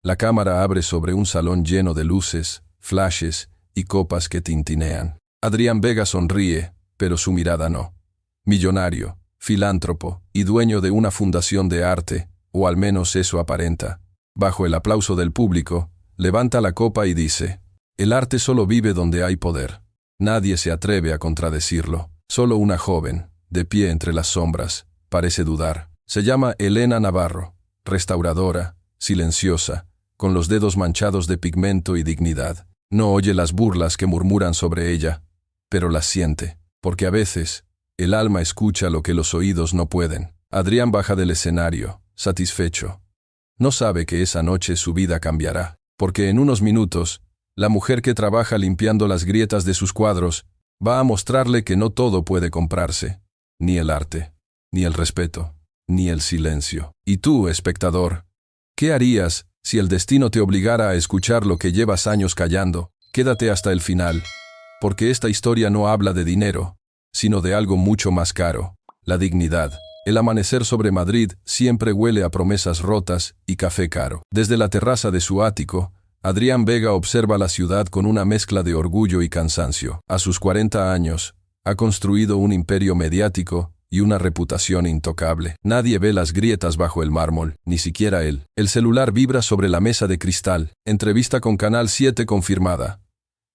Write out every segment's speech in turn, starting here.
La cámara abre sobre un salón lleno de luces, flashes y copas que tintinean. Adrián Vega sonríe, pero su mirada no. Millonario, filántropo y dueño de una fundación de arte, o al menos eso aparenta. Bajo el aplauso del público, levanta la copa y dice: el arte solo vive donde hay poder. Nadie se atreve a contradecirlo. Solo una joven, de pie entre las sombras, parece dudar. Se llama Elena Navarro, restauradora, silenciosa, con los dedos manchados de pigmento y dignidad. No oye las burlas que murmuran sobre ella, pero las siente, porque a veces el alma escucha lo que los oídos no pueden. Adrián baja del escenario, satisfecho. No sabe que esa noche su vida cambiará, porque en unos minutos, la mujer que trabaja limpiando las grietas de sus cuadros va a mostrarle que no todo puede comprarse, ni el arte, ni el respeto, ni el silencio. Y tú, espectador, ¿qué harías si el destino te obligara a escuchar lo que llevas años callando? Quédate hasta el final, porque esta historia no habla de dinero, sino de algo mucho más caro: la dignidad. El amanecer sobre Madrid siempre huele a promesas rotas y café caro. Desde la terraza de su ático, Adrián Vega observa la ciudad con una mezcla de orgullo y cansancio. A sus 40 años, ha construido un imperio mediático y una reputación intocable. Nadie ve las grietas bajo el mármol, ni siquiera él. El celular vibra sobre la mesa de cristal. Entrevista con Canal 7 confirmada.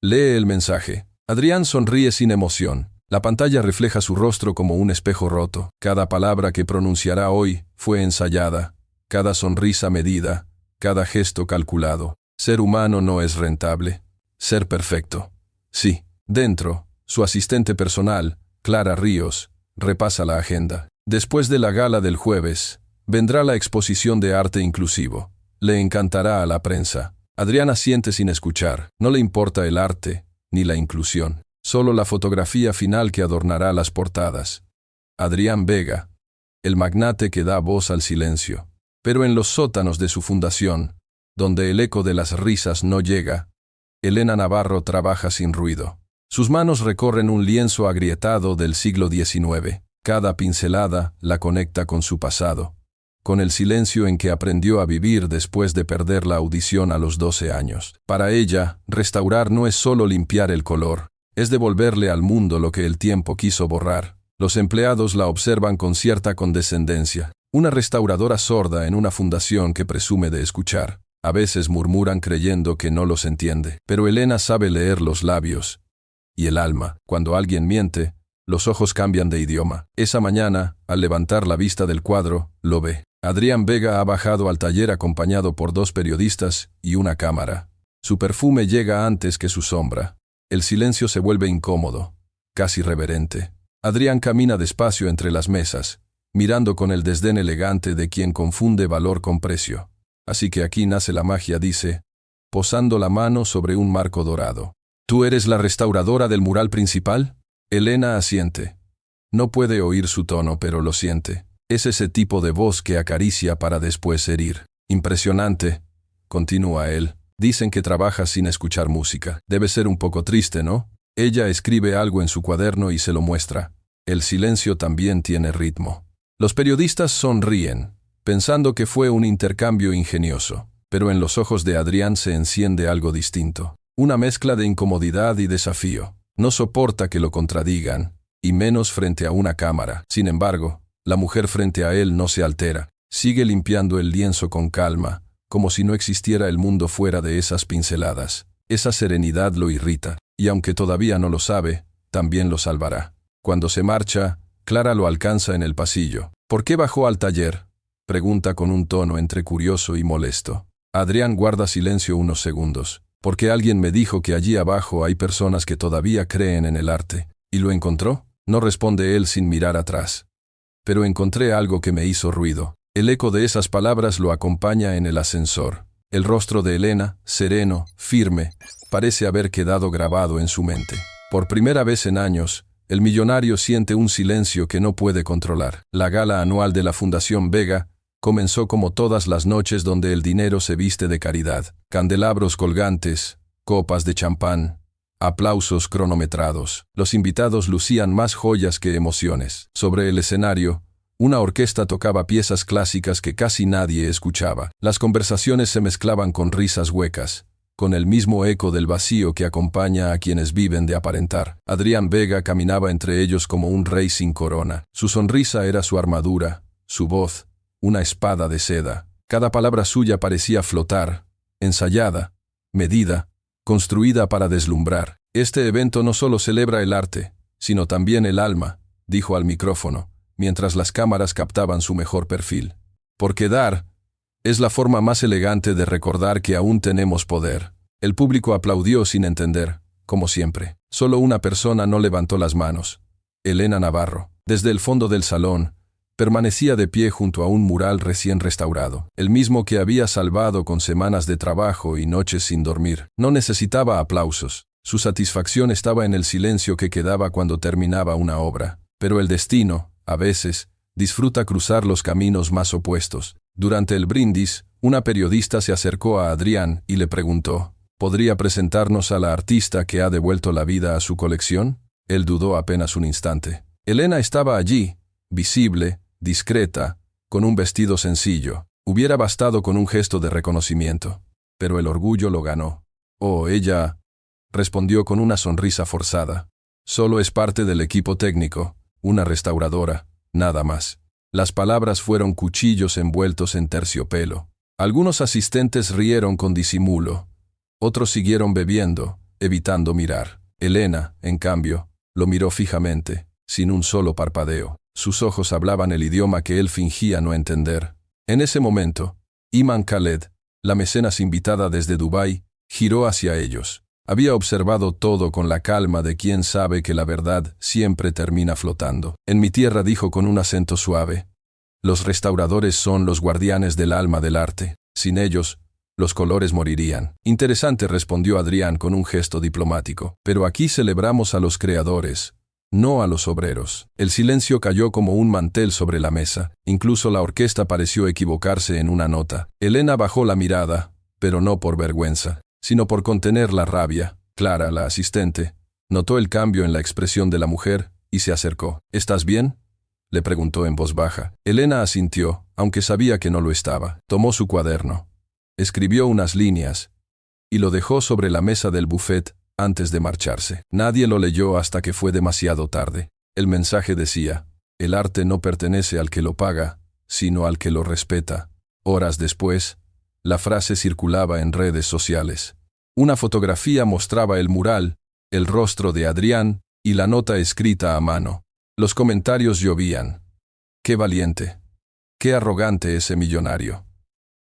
Lee el mensaje. Adrián sonríe sin emoción. La pantalla refleja su rostro como un espejo roto. Cada palabra que pronunciará hoy fue ensayada, cada sonrisa medida, cada gesto calculado. Ser humano no es rentable. Ser perfecto. Sí. Dentro, su asistente personal, Clara Ríos, repasa la agenda. Después de la gala del jueves, vendrá la exposición de arte inclusivo. Le encantará a la prensa. Adrián asiente sin escuchar. No le importa el arte, ni la inclusión. Solo la fotografía final que adornará las portadas. Adrián Vega, el magnate que da voz al silencio. Pero en los sótanos de su fundación, donde el eco de las risas no llega, Elena Navarro trabaja sin ruido. Sus manos recorren un lienzo agrietado del siglo XIX. Cada pincelada la conecta con su pasado, con el silencio en que aprendió a vivir después de perder la audición a los 12 años. Para ella, restaurar no es solo limpiar el color, es devolverle al mundo lo que el tiempo quiso borrar. Los empleados la observan con cierta condescendencia. Una restauradora sorda en una fundación que presume de escuchar. A veces murmuran creyendo que no los entiende, pero Elena sabe leer los labios y el alma. Cuando alguien miente, los ojos cambian de idioma. Esa mañana, al levantar la vista del cuadro, lo ve. Adrián Vega ha bajado al taller acompañado por 2 periodistas y una cámara. Su perfume llega antes que su sombra. El silencio se vuelve incómodo, casi reverente. Adrián camina despacio entre las mesas, mirando con el desdén elegante de quien confunde valor con precio. Así que aquí nace la magia, dice, posando la mano sobre un marco dorado. ¿Tú eres la restauradora del mural principal? Elena asiente. No puede oír su tono, pero lo siente. Es ese tipo de voz que acaricia para después herir. Impresionante, continúa él. Dicen que trabajas sin escuchar música. Debe ser un poco triste, ¿no? Ella escribe algo en su cuaderno y se lo muestra. El silencio también tiene ritmo. Los periodistas sonríen, pensando que fue un intercambio ingenioso, pero en los ojos de Adrián se enciende algo distinto. Una mezcla de incomodidad y desafío. No soporta que lo contradigan, y menos frente a una cámara. Sin embargo, la mujer frente a él no se altera. Sigue limpiando el lienzo con calma, como si no existiera el mundo fuera de esas pinceladas. Esa serenidad lo irrita, y aunque todavía no lo sabe, también lo salvará. Cuando se marcha, Clara lo alcanza en el pasillo. ¿Por qué bajó al taller?, pregunta con un tono entre curioso y molesto. Adrián guarda silencio unos segundos. Porque alguien me dijo que allí abajo hay personas que todavía creen en el arte. ¿Y lo encontró? No responde él sin mirar atrás. Pero encontré algo que me hizo ruido. El eco de esas palabras lo acompaña en el ascensor. El rostro de Elena, sereno, firme, parece haber quedado grabado en su mente. Por primera vez en años, el millonario siente un silencio que no puede controlar. La gala anual de la Fundación Vega comenzó como todas las noches donde el dinero se viste de caridad. Candelabros colgantes, copas de champán, aplausos cronometrados. Los invitados lucían más joyas que emociones. Sobre el escenario, Una orquesta tocaba piezas clásicas que casi nadie escuchaba. Las conversaciones se mezclaban con risas huecas, con el mismo eco del vacío que acompaña a quienes viven de aparentar. Adrián Vega caminaba entre ellos como un rey sin corona. Su sonrisa era su armadura, su voz, una espada de seda. Cada palabra suya parecía flotar, ensayada, medida, construida para deslumbrar. Este evento no solo celebra el arte, sino también el alma, dijo al micrófono, mientras las cámaras captaban su mejor perfil. Porque dar es la forma más elegante de recordar que aún tenemos poder. El público aplaudió sin entender, como siempre. Solo una persona no levantó las manos. Elena Navarro. Desde el fondo del salón, permanecía de pie junto a un mural recién restaurado, el mismo que había salvado con semanas de trabajo y noches sin dormir. No necesitaba aplausos. Su satisfacción estaba en el silencio que quedaba cuando terminaba una obra. Pero el destino, a veces, disfruta cruzar los caminos más opuestos. Durante el brindis, una periodista se acercó a Adrián y le preguntó, ¿podría presentarnos a la artista que ha devuelto la vida a su colección? Él dudó apenas un instante. Elena estaba allí, visible, discreta, con un vestido sencillo. Hubiera bastado con un gesto de reconocimiento. Pero el orgullo lo ganó. Oh, ella, respondió con una sonrisa forzada. Solo es parte del equipo técnico, una restauradora, nada más. Las palabras fueron cuchillos envueltos en terciopelo. Algunos asistentes rieron con disimulo. Otros siguieron bebiendo, evitando mirar. Elena, en cambio, lo miró fijamente, sin un solo parpadeo. Sus ojos hablaban el idioma que él fingía no entender. En ese momento, Iman Khaled, la mecenas invitada desde Dubái, giró hacia ellos. Había observado todo con la calma de quien sabe que la verdad siempre termina flotando. En mi tierra dijo con un acento suave, los restauradores son los guardianes del alma del arte. Sin ellos, los colores morirían. Interesante, respondió Adrián con un gesto diplomático. Pero aquí celebramos a los creadores, no a los obreros. El silencio cayó como un mantel sobre la mesa. Incluso la orquesta pareció equivocarse en una nota. Elena bajó la mirada, pero no por vergüenza, sino por contener la rabia. Clara, la asistente, notó el cambio en la expresión de la mujer y se acercó. ¿Estás bien?, le preguntó en voz baja. Elena asintió, aunque sabía que no lo estaba. Tomó su cuaderno, escribió unas líneas y lo dejó sobre la mesa del buffet antes de marcharse. Nadie lo leyó hasta que fue demasiado tarde. El mensaje decía, el arte no pertenece al que lo paga, sino al que lo respeta. Horas después, la frase circulaba en redes sociales. Una fotografía mostraba el mural, el rostro de Adrián y la nota escrita a mano. Los comentarios llovían. ¡Qué valiente! ¡Qué arrogante ese millonario!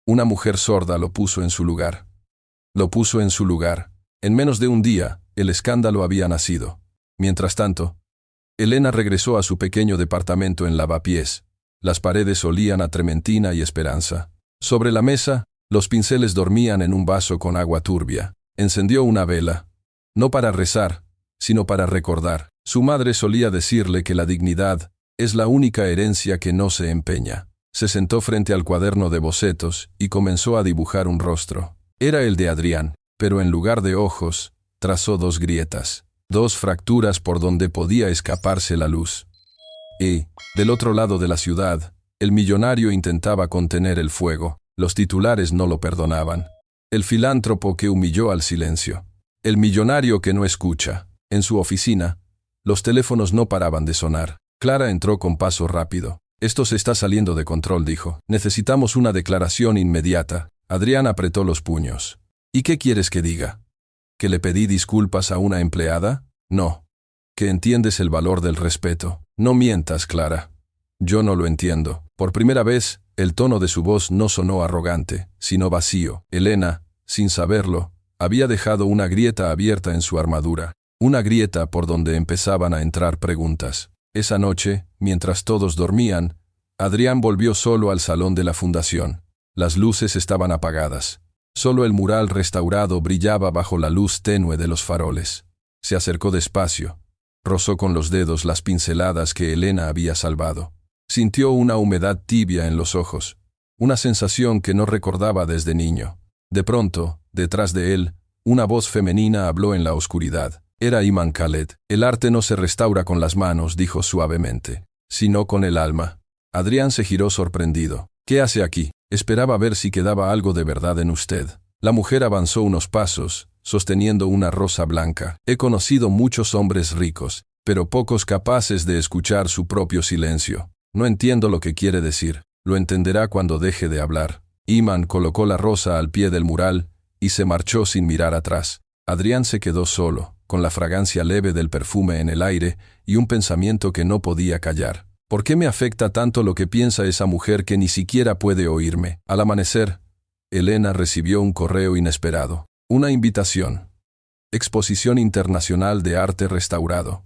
Una mujer sorda lo puso en su lugar. Lo puso en su lugar. En menos de un día, el escándalo había nacido. Mientras tanto, Elena regresó a su pequeño departamento en Lavapiés. Las paredes olían a trementina y esperanza. Sobre la mesa, los pinceles dormían en un vaso con agua turbia. Encendió una vela, no para rezar, sino para recordar. Su madre solía decirle que la dignidad es la única herencia que no se empeña. Se sentó frente al cuaderno de bocetos y comenzó a dibujar un rostro. Era el de Adrián, pero en lugar de ojos, trazó dos grietas, dos fracturas por donde podía escaparse la luz. Y, del otro lado de la ciudad, el millonario intentaba contener el fuego. Los titulares no lo perdonaban. El filántropo que humilló al silencio. El millonario que no escucha. En su oficina, los teléfonos no paraban de sonar. Clara entró con paso rápido. Esto se está saliendo de control, dijo. Necesitamos una declaración inmediata. Adrián apretó los puños. ¿Y qué quieres que diga? ¿Que le pedí disculpas a una empleada? No. ¿Que entiendes el valor del respeto? No mientas, Clara. Yo no lo entiendo. Por primera vez, el tono de su voz no sonó arrogante, sino vacío. Elena, sin saberlo, había dejado una grieta abierta en su armadura. Una grieta por donde empezaban a entrar preguntas. Esa noche, mientras todos dormían, Adrián volvió solo al salón de la fundación. Las luces estaban apagadas. Solo el mural restaurado brillaba bajo la luz tenue de los faroles. Se acercó despacio. Rozó con los dedos las pinceladas que Elena había salvado. Sintió una humedad tibia en los ojos, una sensación que no recordaba desde niño. De pronto, detrás de él, una voz femenina habló en la oscuridad. Era Iman Khaled. El arte no se restaura con las manos, dijo suavemente, sino con el alma. Adrián se giró sorprendido. ¿Qué hace aquí? Esperaba ver si quedaba algo de verdad en usted. La mujer avanzó unos pasos, sosteniendo una rosa blanca. He conocido muchos hombres ricos, pero pocos capaces de escuchar su propio silencio. No entiendo lo que quiere decir. Lo entenderá cuando deje de hablar. Iman colocó la rosa al pie del mural y se marchó sin mirar atrás. Adrián se quedó solo, con la fragancia leve del perfume en el aire y un pensamiento que no podía callar. ¿Por qué me afecta tanto lo que piensa esa mujer que ni siquiera puede oírme? Al amanecer, Elena recibió un correo inesperado. Una invitación. Exposición Internacional de Arte Restaurado.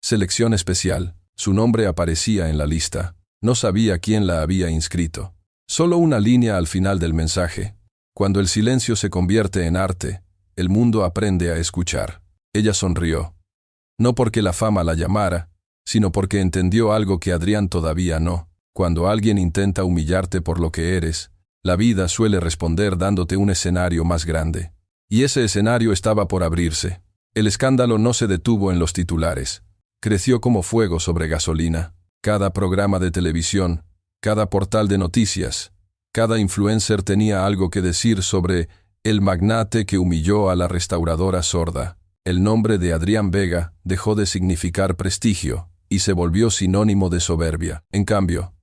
Selección especial. Su nombre aparecía en la lista. No sabía quién la había inscrito. Solo una línea al final del mensaje. Cuando el silencio se convierte en arte, el mundo aprende a escuchar. Ella sonrió. No porque la fama la llamara, sino porque entendió algo que Adrián todavía no. Cuando alguien intenta humillarte por lo que eres, la vida suele responder dándote un escenario más grande. Y ese escenario estaba por abrirse. El escándalo no se detuvo en los titulares. Creció como fuego sobre gasolina. Cada programa de televisión, cada portal de noticias, cada influencer tenía algo que decir sobre el magnate que humilló a la restauradora sorda. El nombre de Adrián Vega dejó de significar prestigio y se volvió sinónimo de soberbia. En cambio,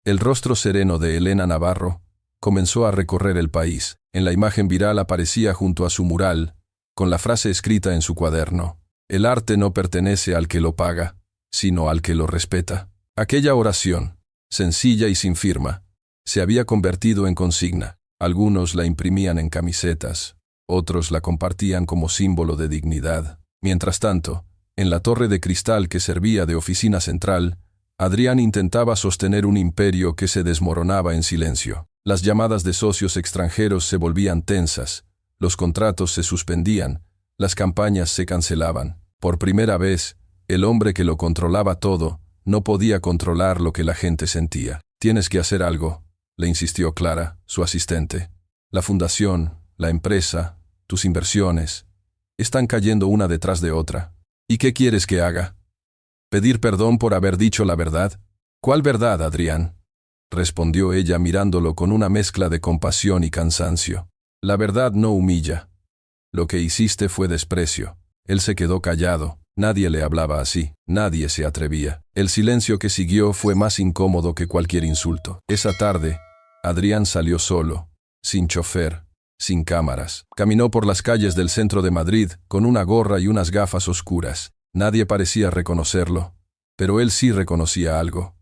el rostro sereno de Elena Navarro comenzó a recorrer el país. En la imagen viral aparecía junto a su mural, con la frase escrita en su cuaderno: el arte no pertenece al que lo paga, sino al que lo respeta. Aquella oración, sencilla y sin firma, se había convertido en consigna. Algunos la imprimían en camisetas, otros la compartían como símbolo de dignidad. Mientras tanto, en la torre de cristal que servía de oficina central, Adrián intentaba sostener un imperio que se desmoronaba en silencio. Las llamadas de socios extranjeros se volvían tensas, los contratos se suspendían, las campañas se cancelaban. Por primera vez, el hombre que lo controlaba todo no podía controlar lo que la gente sentía. «Tienes que hacer algo», le insistió Clara, su asistente. «La fundación, la empresa, tus inversiones, están cayendo una detrás de otra. ¿Y qué quieres que haga? ¿Pedir perdón por haber dicho la verdad?» «¿Cuál verdad, Adrián?», respondió ella mirándolo con una mezcla de compasión y cansancio. «La verdad no humilla. Lo que hiciste fue desprecio». Él se quedó callado. Nadie le hablaba así, nadie se atrevía. El silencio que siguió fue más incómodo que cualquier insulto. Esa tarde, Adrián salió solo, sin chofer, sin cámaras. Caminó por las calles del centro de Madrid con una gorra y unas gafas oscuras. Nadie parecía reconocerlo, pero él sí reconocía algo: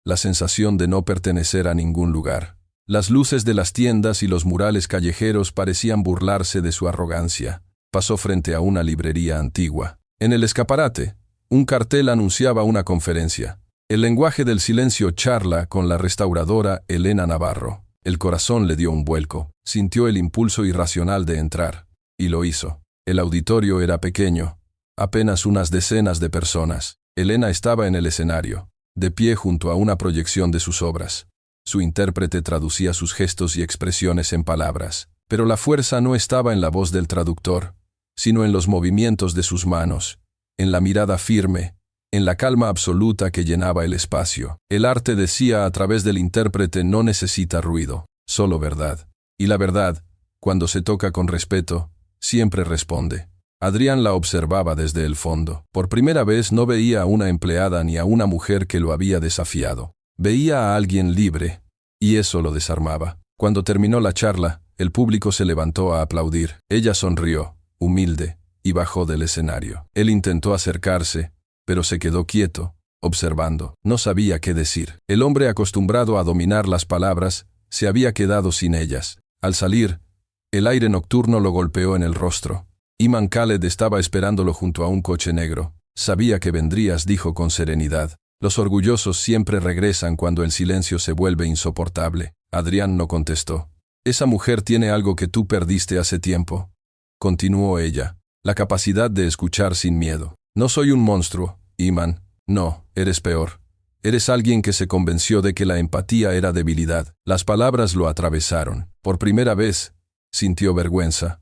la sensación de no pertenecer a ningún lugar. Las luces de las tiendas y los murales callejeros parecían burlarse de su arrogancia. Pasó frente a una librería antigua. En el escaparate, un cartel anunciaba una conferencia. El lenguaje del silencio charla con la restauradora Elena Navarro. El corazón le dio un vuelco. Sintió el impulso irracional de entrar. Y lo hizo. El auditorio era pequeño. Apenas unas decenas de personas. Elena estaba en el escenario, de pie junto a una proyección de sus obras. Su intérprete traducía sus gestos y expresiones en palabras. Pero la fuerza no estaba en la voz del traductor, sino en los movimientos de sus manos, en la mirada firme, en la calma absoluta que llenaba el espacio. El arte, decía a través del intérprete, no necesita ruido, solo verdad. Y la verdad, cuando se toca con respeto, siempre responde. Adrián la observaba desde el fondo. Por primera vez no veía a una empleada ni a una mujer que lo había desafiado. Veía a alguien libre, y eso lo desarmaba. Cuando terminó la charla, el público se levantó a aplaudir. Ella sonrió, humilde, y bajó del escenario. Él intentó acercarse, pero se quedó quieto, observando. No sabía qué decir. El hombre acostumbrado a dominar las palabras se había quedado sin ellas. Al salir, el aire nocturno lo golpeó en el rostro. Iman Khaled estaba esperándolo junto a un coche negro. «Sabía que vendrías», dijo con serenidad. «Los orgullosos siempre regresan cuando el silencio se vuelve insoportable». Adrián no contestó. «Esa mujer tiene algo que tú perdiste hace tiempo», continuó ella, «la capacidad de escuchar sin miedo. No soy un monstruo, Iman. No, eres peor. Eres alguien que se convenció de que la empatía era debilidad». Las palabras lo atravesaron. Por primera vez, sintió vergüenza.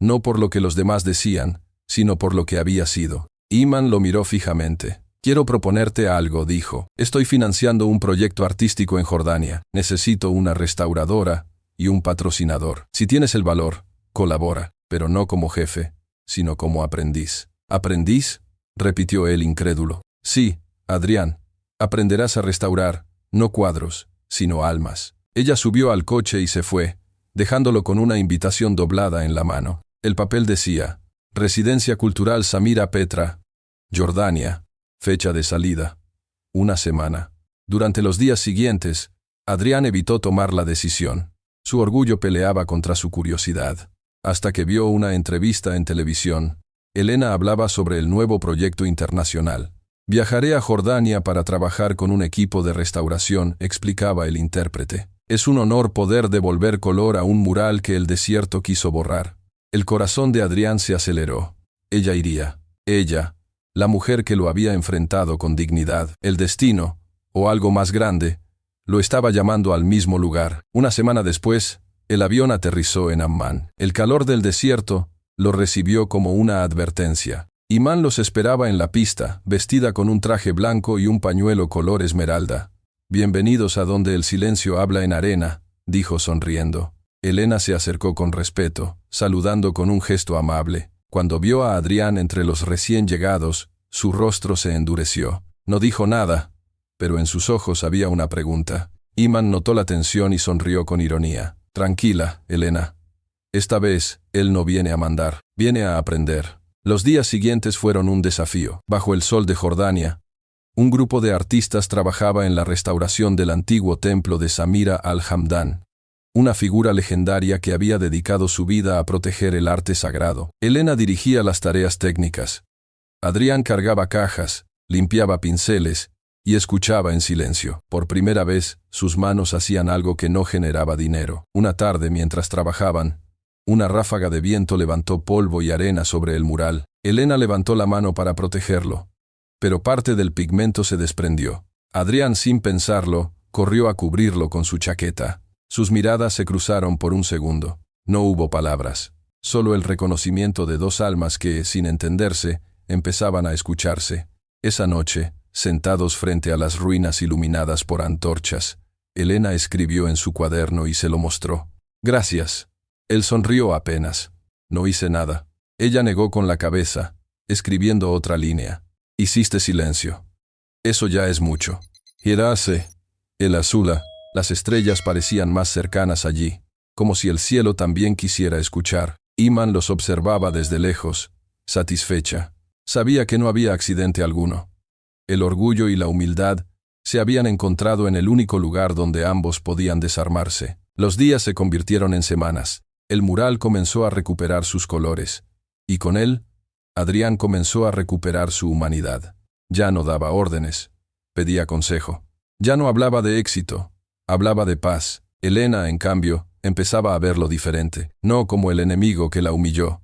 No por lo que los demás decían, sino por lo que había sido. Iman lo miró fijamente. Quiero proponerte algo, dijo. Estoy financiando un proyecto artístico en Jordania. Necesito una restauradora y un patrocinador. Si tienes el valor, colabora, pero no como jefe, sino como aprendiz. ¿Aprendiz?, repitió él incrédulo. Sí, Adrián. Aprenderás a restaurar, no cuadros, sino almas. Ella subió al coche y se fue, dejándolo con una invitación doblada en la mano. El papel decía: Residencia Cultural Samira Petra, Jordania. Fecha de salida: 1 semana. Durante los días siguientes, Adrián evitó tomar la decisión. Su orgullo peleaba contra su curiosidad. Hasta que vio una entrevista en televisión. Elena hablaba sobre el nuevo proyecto internacional. Viajaré a Jordania para trabajar con un equipo de restauración, explicaba el intérprete. Es un honor poder devolver color a un mural que el desierto quiso borrar. El corazón de Adrián se aceleró. Ella iría. Ella, la mujer que lo había enfrentado con dignidad. El destino, o algo más grande, lo estaba llamando al mismo lugar. 1 semana después, el avión aterrizó en Ammán. El calor del desierto lo recibió como una advertencia. Iman los esperaba en la pista, vestida con un traje blanco y un pañuelo color esmeralda. Bienvenidos a donde el silencio habla en arena, dijo sonriendo. Elena se acercó con respeto, saludando con un gesto amable. Cuando vio a Adrián entre los recién llegados, su rostro se endureció. No dijo nada, pero en sus ojos había una pregunta. Iman notó la tensión y sonrió con ironía. Tranquila, Elena. Esta vez, él no viene a mandar, viene a aprender. Los días siguientes fueron un desafío. Bajo el sol de Jordania, un grupo de artistas trabajaba en la restauración del antiguo templo de Samira al-Hamdan, una figura legendaria que había dedicado su vida a proteger el arte sagrado. Elena dirigía las tareas técnicas. Adrián cargaba cajas, limpiaba pinceles y escuchaba en silencio. Por primera vez, sus manos hacían algo que no generaba dinero. Una tarde, mientras trabajaban, una ráfaga de viento levantó polvo y arena sobre el mural. Elena levantó la mano para protegerlo, pero parte del pigmento se desprendió. Adrián, sin pensarlo, corrió a cubrirlo con su chaqueta. Sus miradas se cruzaron por un segundo. No hubo palabras, solo el reconocimiento de dos almas que, sin entenderse, empezaban a escucharse. Esa noche, sentados frente a las ruinas iluminadas por antorchas, Elena escribió en su cuaderno y se lo mostró. Gracias. Él sonrió apenas. No hice nada. Ella negó con la cabeza, escribiendo otra línea. Hiciste silencio. Eso ya es mucho. Hirase, el Azula, las estrellas parecían más cercanas allí, como si el cielo también quisiera escuchar. Iman los observaba desde lejos, satisfecha. Sabía que no había accidente alguno. El orgullo y la humildad se habían encontrado en el único lugar donde ambos podían desarmarse. Los días se convirtieron en semanas. El mural comenzó a recuperar sus colores, y con él, Adrián comenzó a recuperar su humanidad. Ya no daba órdenes, pedía consejo. Ya no hablaba de éxito, hablaba de paz. Elena, en cambio, empezaba a verlo diferente, no como el enemigo que la humilló,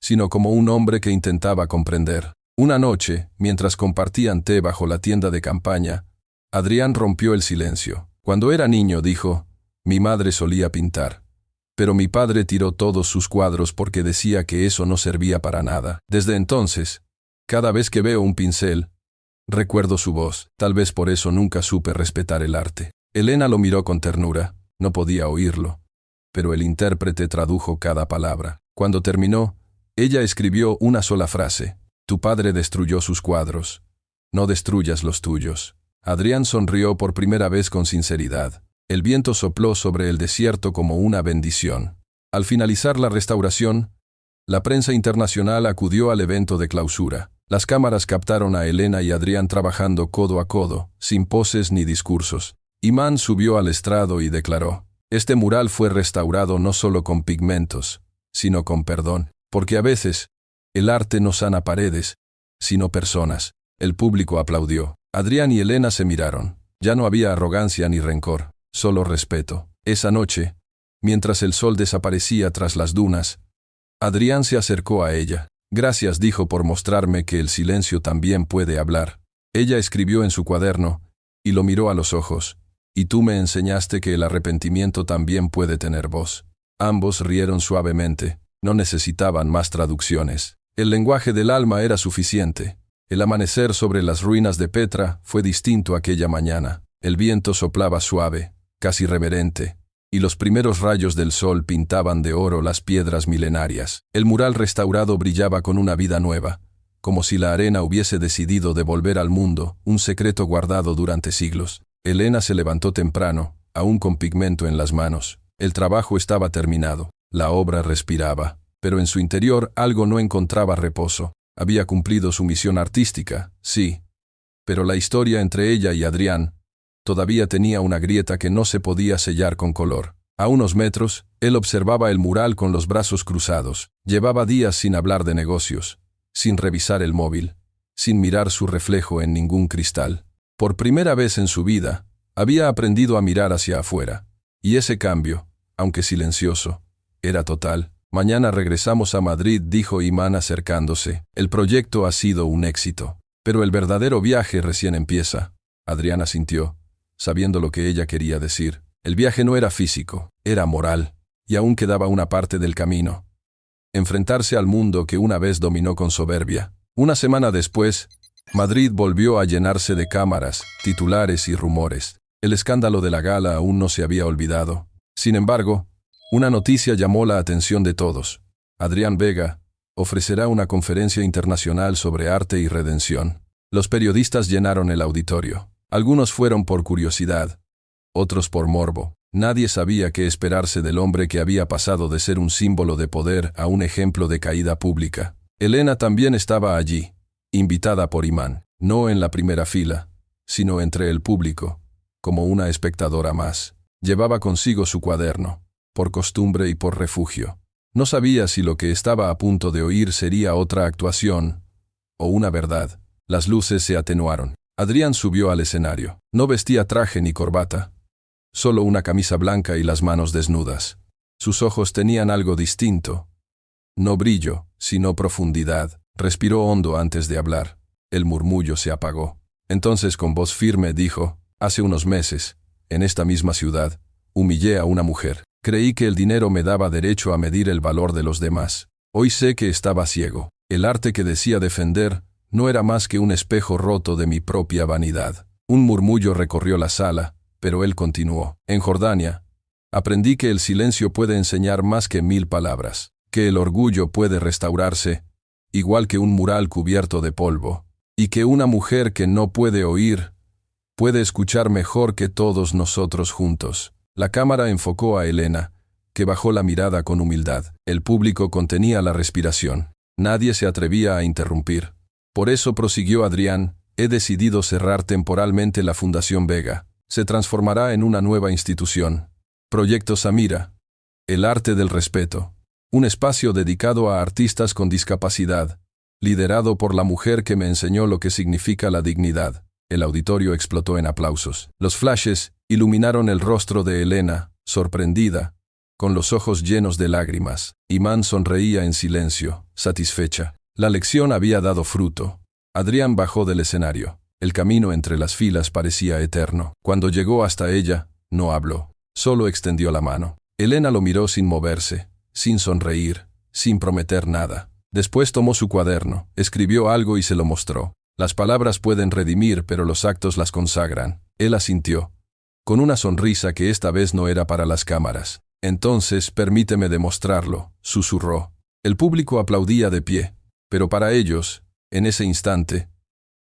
sino como un hombre que intentaba comprender. Una noche, mientras compartían té bajo la tienda de campaña, Adrián rompió el silencio. Cuando era niño, dijo, mi madre solía pintar. Pero mi padre tiró todos sus cuadros porque decía que eso no servía para nada. Desde entonces, cada vez que veo un pincel, recuerdo su voz. Tal vez por eso nunca supe respetar el arte. Elena lo miró con ternura. No podía oírlo, pero el intérprete tradujo cada palabra. Cuando terminó, ella escribió una sola frase. Tu padre destruyó sus cuadros. No destruyas los tuyos. Adrián sonrió por primera vez con sinceridad. El viento sopló sobre el desierto como una bendición. Al finalizar la restauración, la prensa internacional acudió al evento de clausura. Las cámaras captaron a Elena y Adrián trabajando codo a codo, sin poses ni discursos. Iman subió al estrado y declaró, este mural fue restaurado no solo con pigmentos, sino con perdón, porque a veces, el arte no sana paredes, sino personas. El público aplaudió. Adrián y Elena se miraron. Ya no había arrogancia ni rencor. Solo respeto. Esa noche, mientras el sol desaparecía tras las dunas, Adrián se acercó a ella. Gracias, dijo, por mostrarme que el silencio también puede hablar. Ella escribió en su cuaderno, y lo miró a los ojos. Y tú me enseñaste que el arrepentimiento también puede tener voz. Ambos rieron suavemente. No necesitaban más traducciones. El lenguaje del alma era suficiente. El amanecer sobre las ruinas de Petra fue distinto aquella mañana. El viento soplaba suave, casi reverente, y los primeros rayos del sol pintaban de oro las piedras milenarias. El mural restaurado brillaba con una vida nueva, como si la arena hubiese decidido devolver al mundo un secreto guardado durante siglos. Elena se levantó temprano, aún con pigmento en las manos. El trabajo estaba terminado. La obra respiraba, pero en su interior algo no encontraba reposo. Había cumplido su misión artística, sí, pero la historia entre ella y Adrián todavía tenía una grieta que no se podía sellar con color. A unos metros, él observaba el mural con los brazos cruzados. Llevaba días sin hablar de negocios, sin revisar el móvil, sin mirar su reflejo en ningún cristal. Por primera vez en su vida, había aprendido a mirar hacia afuera. Y ese cambio, aunque silencioso, era total. Mañana regresamos a Madrid, dijo Imán acercándose. El proyecto ha sido un éxito. Pero el verdadero viaje recién empieza. Adrián asintió, sabiendo lo que ella quería decir. El viaje no era físico, era moral, y aún quedaba una parte del camino. Enfrentarse al mundo que una vez dominó con soberbia. Una semana después, Madrid volvió a llenarse de cámaras, titulares y rumores. El escándalo de la gala aún no se había olvidado. Sin embargo, una noticia llamó la atención de todos. Adrián Vega ofrecerá una conferencia internacional sobre arte y redención. Los periodistas llenaron el auditorio. Algunos fueron por curiosidad, otros por morbo. Nadie sabía qué esperarse del hombre que había pasado de ser un símbolo de poder a un ejemplo de caída pública. Elena también estaba allí, invitada por Imán, no en la primera fila, sino entre el público, como una espectadora más. Llevaba consigo su cuaderno, por costumbre y por refugio. No sabía si lo que estaba a punto de oír sería otra actuación o una verdad. Las luces se atenuaron. Adrián subió al escenario. No vestía traje ni corbata, solo una camisa blanca y las manos desnudas. Sus ojos tenían algo distinto. No brillo, sino profundidad. Respiró hondo antes de hablar. El murmullo se apagó. Entonces con voz firme dijo: hace unos meses, en esta misma ciudad, humillé a una mujer. Creí que el dinero me daba derecho a medir el valor de los demás. Hoy sé que estaba ciego. El arte que decía defender no era más que un espejo roto de mi propia vanidad. Un murmullo recorrió la sala, pero él continuó. En Jordania, aprendí que el silencio puede enseñar más que 1000 palabras, que el orgullo puede restaurarse, igual que un mural cubierto de polvo, y que una mujer que no puede oír, puede escuchar mejor que todos nosotros juntos. La cámara enfocó a Elena, que bajó la mirada con humildad. El público contenía la respiración. Nadie se atrevía a interrumpir. Por eso prosiguió Adrián: he decidido cerrar temporalmente la Fundación Vega. Se transformará en una nueva institución. Proyecto Samira. El arte del respeto. Un espacio dedicado a artistas con discapacidad, liderado por la mujer que me enseñó lo que significa la dignidad. El auditorio explotó en aplausos. Los flashes iluminaron el rostro de Elena, sorprendida, con los ojos llenos de lágrimas. Imán sonreía en silencio, satisfecha. La lección había dado fruto. Adrián bajó del escenario. El camino entre las filas parecía eterno. Cuando llegó hasta ella, no habló, solo extendió la mano. Elena lo miró sin moverse, sin sonreír, sin prometer nada. Después tomó su cuaderno, escribió algo y se lo mostró. Las palabras pueden redimir, pero los actos las consagran. Él asintió, con una sonrisa que esta vez no era para las cámaras. Entonces, permíteme demostrarlo, susurró. El público aplaudía de pie, pero para ellos, en ese instante,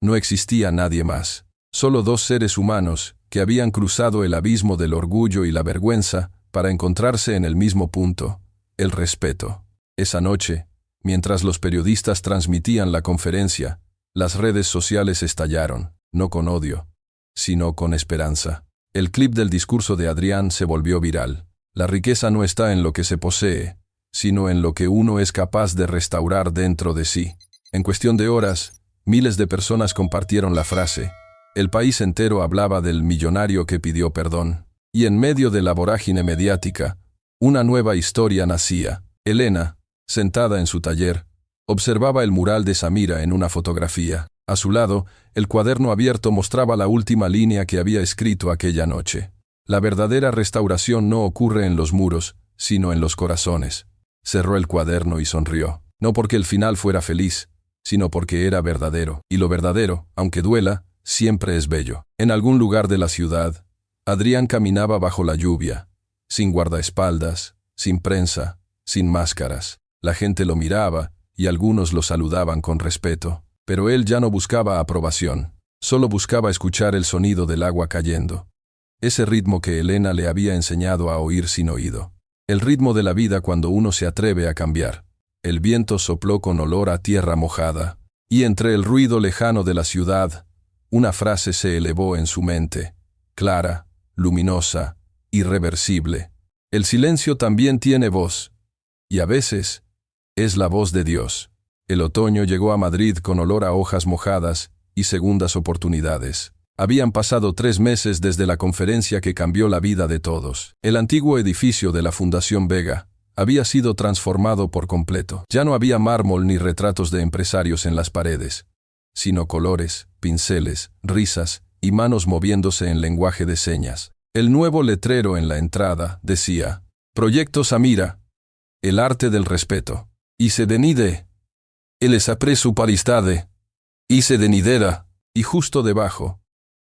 no existía nadie más. Solo dos seres humanos que habían cruzado el abismo del orgullo y la vergüenza para encontrarse en el mismo punto: el respeto. Esa noche, mientras los periodistas transmitían la conferencia, las redes sociales estallaron, no con odio, sino con esperanza. El clip del discurso de Adrián se volvió viral. La riqueza no está en lo que se posee, sino en lo que uno es capaz de restaurar dentro de sí. En cuestión de horas, miles de personas compartieron la frase. El país entero hablaba del millonario que pidió perdón. Y en medio de la vorágine mediática, una nueva historia nacía. Elena, sentada en su taller, observaba el mural de Samira en una fotografía. A su lado, el cuaderno abierto mostraba la última línea que había escrito aquella noche. La verdadera restauración no ocurre en los muros, sino en los corazones. Cerró el cuaderno y sonrió. No porque el final fuera feliz, sino porque era verdadero, y lo verdadero, aunque duela, siempre es bello. En algún lugar de la ciudad, Adrián caminaba bajo la lluvia, sin guardaespaldas, sin prensa, sin máscaras. La gente lo miraba, y algunos lo saludaban con respeto, pero él ya no buscaba aprobación, solo buscaba escuchar el sonido del agua cayendo. Ese ritmo que Elena le había enseñado a oír sin oído. El ritmo de la vida cuando uno se atreve a cambiar. El viento sopló con olor a tierra mojada, y entre el ruido lejano de la ciudad, una frase se elevó en su mente, clara, luminosa, irreversible. El silencio también tiene voz, y a veces es la voz de Dios. El otoño llegó a Madrid con olor a hojas mojadas y segundas oportunidades. Habían pasado 3 meses desde la conferencia que cambió la vida de todos. El antiguo edificio de la Fundación Vega había sido transformado por completo. Ya no había mármol ni retratos de empresarios en las paredes, sino colores, pinceles, risas y manos moviéndose en lenguaje de señas. El nuevo letrero en la entrada decía: Proyecto Samira, el arte del respeto. Ise denide, el esapresu paristade, ise denidera. Y justo debajo,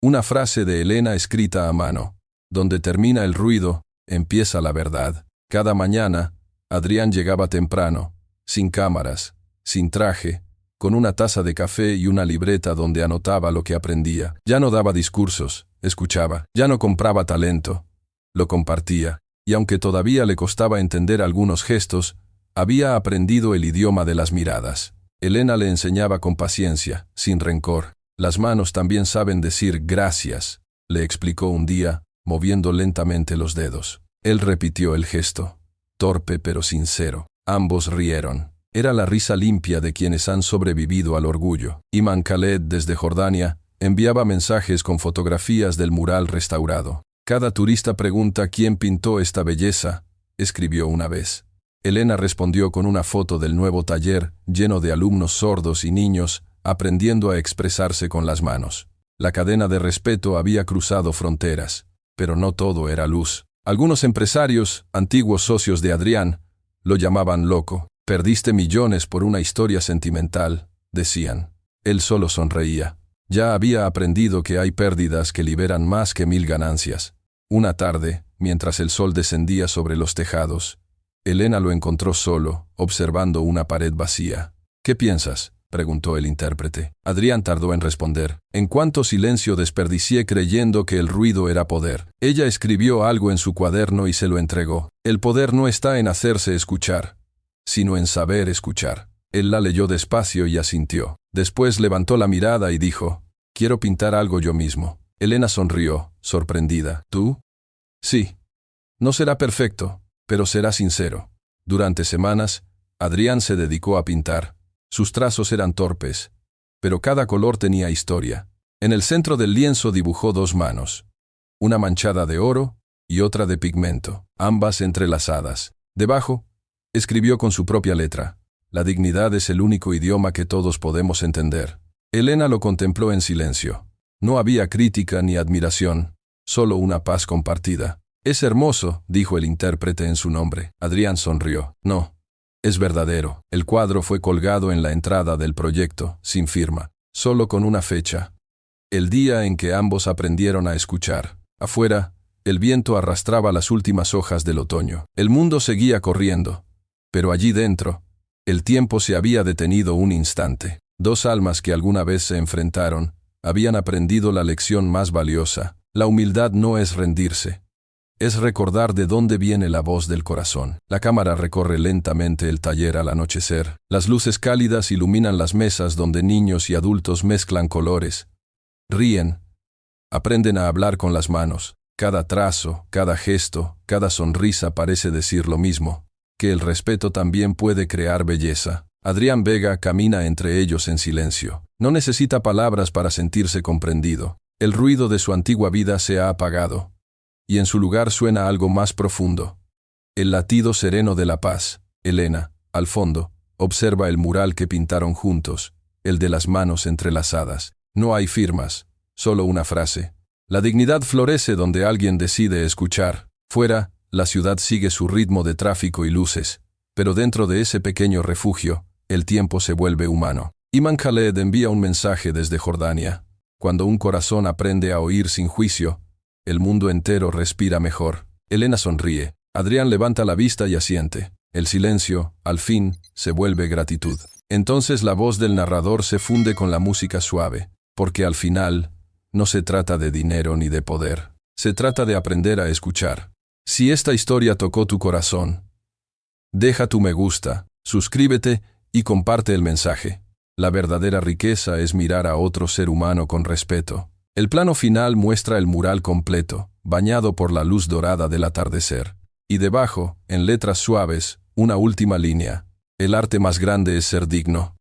una frase de Elena escrita a mano. Donde termina el ruido, empieza la verdad. Cada mañana, Adrián llegaba temprano, sin cámaras, sin traje, con una taza de café y una libreta donde anotaba lo que aprendía. Ya no daba discursos, escuchaba. Ya no compraba talento, lo compartía. Y aunque todavía le costaba entender algunos gestos, había aprendido el idioma de las miradas. Elena le enseñaba con paciencia, sin rencor. Las manos también saben decir gracias, le explicó un día, moviendo lentamente los dedos. Él repitió el gesto, torpe pero sincero. Ambos rieron. Era la risa limpia de quienes han sobrevivido al orgullo. Iman Khaled, desde Jordania, enviaba mensajes con fotografías del mural restaurado. Cada turista pregunta quién pintó esta belleza, escribió una vez. Elena respondió con una foto del nuevo taller, lleno de alumnos sordos y niños, aprendiendo a expresarse con las manos. La cadena de respeto había cruzado fronteras, pero no todo era luz. Algunos empresarios, antiguos socios de Adrián, lo llamaban loco. Perdiste millones por una historia sentimental, decían. Él solo sonreía. Ya había aprendido que hay pérdidas que liberan más que 1000 ganancias. Una tarde, mientras el sol descendía sobre los tejados, Elena lo encontró solo, observando una pared vacía. ¿Qué piensas?, preguntó el intérprete. Adrián tardó en responder. En cuánto silencio desperdicié creyendo que el ruido era poder. Ella escribió algo en su cuaderno y se lo entregó. El poder no está en hacerse escuchar, sino en saber escuchar. Él la leyó despacio y asintió. Después levantó la mirada y dijo: Quiero pintar algo yo mismo. Elena sonrió, sorprendida. ¿Tú? Sí. No será perfecto, pero será sincero. Durante semanas, Adrián se dedicó a pintar. Sus trazos eran torpes, pero cada color tenía historia. En el centro del lienzo dibujó 2 manos, una manchada de oro y otra de pigmento, ambas entrelazadas. Debajo, escribió con su propia letra: La dignidad es el único idioma que todos podemos entender. Elena lo contempló en silencio. No había crítica ni admiración, solo una paz compartida. Es hermoso, dijo el intérprete en su nombre. Adrián sonrió. No. Es verdadero. El cuadro fue colgado en la entrada del proyecto, sin firma, solo con una fecha. El día en que ambos aprendieron a escuchar. Afuera, el viento arrastraba las últimas hojas del otoño. El mundo seguía corriendo, pero allí dentro, el tiempo se había detenido un instante. 2 almas que alguna vez se enfrentaron, habían aprendido la lección más valiosa. La humildad no es rendirse. Es recordar de dónde viene la voz del corazón. La cámara recorre lentamente el taller al anochecer. Las luces cálidas iluminan las mesas donde niños y adultos mezclan colores. Ríen. Aprenden a hablar con las manos. Cada trazo, cada gesto, cada sonrisa parece decir lo mismo: que el respeto también puede crear belleza. Adrián Vega camina entre ellos en silencio. No necesita palabras para sentirse comprendido. El ruido de su antigua vida se ha apagado, y en su lugar suena algo más profundo. El latido sereno de la paz. Elena, al fondo, observa el mural que pintaron juntos, el de las manos entrelazadas. No hay firmas, solo una frase. La dignidad florece donde alguien decide escuchar. Fuera, la ciudad sigue su ritmo de tráfico y luces, pero dentro de ese pequeño refugio, el tiempo se vuelve humano. Imán Khaled envía un mensaje desde Jordania. Cuando un corazón aprende a oír sin juicio, el mundo entero respira mejor. Elena sonríe. Adrián levanta la vista y asiente. El silencio, al fin, se vuelve gratitud. Entonces la voz del narrador se funde con la música suave, porque al final, no se trata de dinero ni de poder. Se trata de aprender a escuchar. Si esta historia tocó tu corazón, deja tu me gusta, suscríbete y comparte el mensaje. La verdadera riqueza es mirar a otro ser humano con respeto. El plano final muestra el mural completo, bañado por la luz dorada del atardecer. Y debajo, en letras suaves, una última línea. El arte más grande es ser digno.